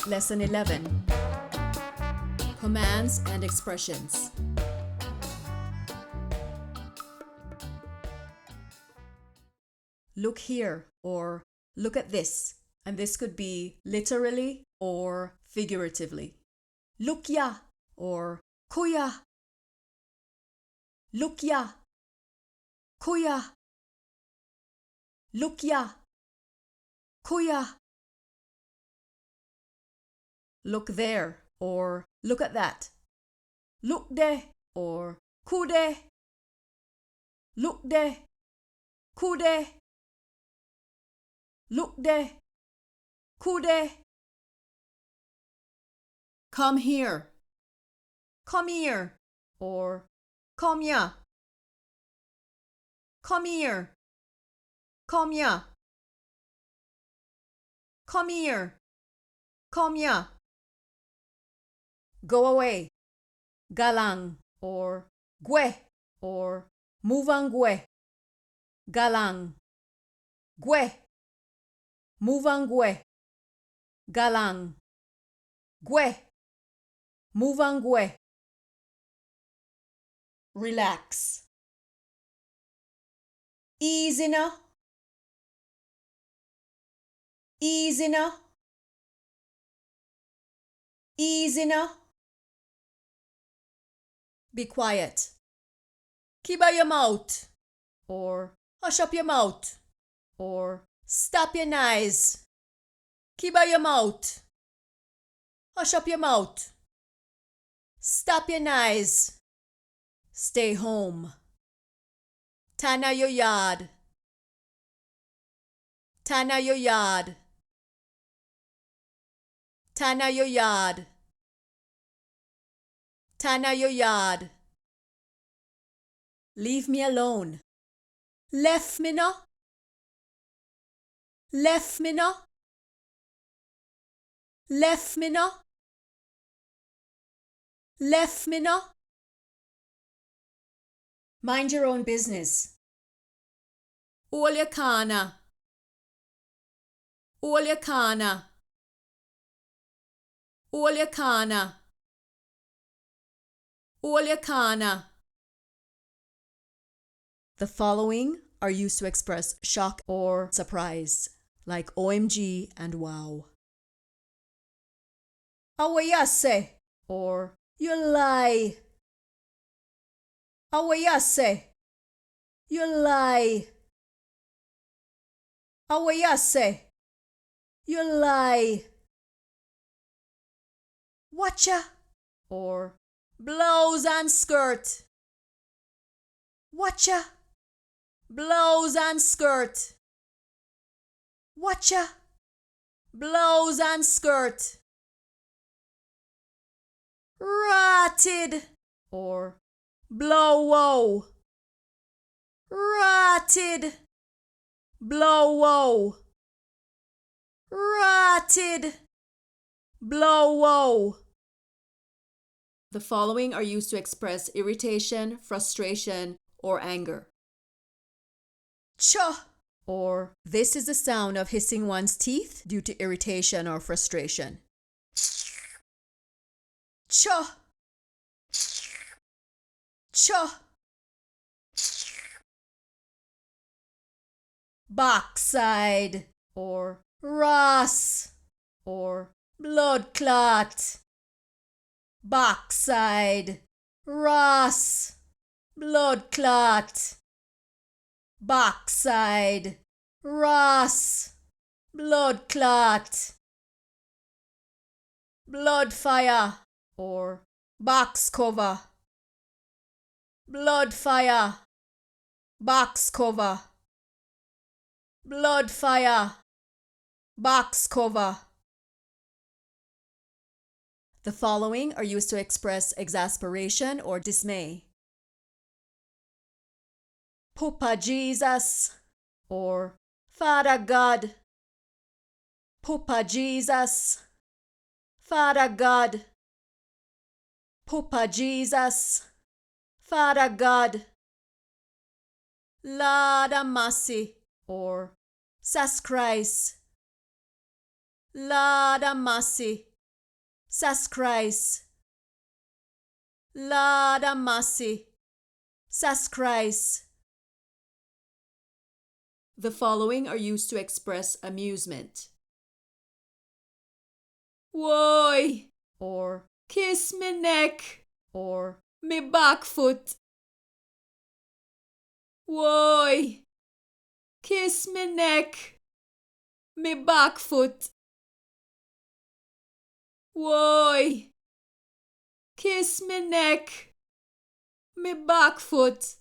Lesson 11. Commands and expressions. Look here, or look at this. And this could be literally or figuratively. Look ya, or kuya. Look ya, kuya. Look ya, kuya. Look there, or look at that. Look de, or kude. Look de, kude. Look de, kude. Come here, or come ya. Come here, come ya. Come here, come ya. Go away, galang, or gue, or muvangue. Galang, gue, muvangue. Galang, gue, muvangue. Relax. Easy now. Easy now. Easy now. Be quiet. Keep your mouth, or hush up your mouth, or stop your eyes. Keep your mouth. Hush up your mouth. Stop your eyes. Stay home. Tana your yard. Tana your yard. Tana your yard. Tana your yard. Leave me alone. Left me no. Left me no. Left me no. Left me no. Mind your own business. All your kana. All your kana. All your kana. All your kana. The following are used to express shock or surprise, like OMG and wow. Awayase, or you lie. Awayase, you lie. Awayase, you lie. Watcha, or blouse and skirt. Watcha, blouse and skirt. Watcha, blouse and skirt. Rotted, or blow-o. Rotted, blow-o. Rotted, blow-o. The following are used to express irritation, frustration, or anger. Cha, or this is the sound of hissing one's teeth due to irritation or frustration. Cha, cha. Backside, or ras, or blood clot. Backside, ras, blood clot. Backside, ras, blood clot. Blood fire, or box cover. Blood fire, box cover. Blood fire, box cover. The following are used to express exasperation or dismay. Papa Jesus, or Father God. Papa Jesus, Father God. Papa Jesus, Father God. Lord of mercy, or Sas Christ. Lord of mercy, Sas Christ. Lord a mercy. Sas Christ. The following are used to express amusement. Woy, or kiss me neck, or me back foot. Woy, kiss me neck, me back foot. Woy, kiss me neck, me back foot.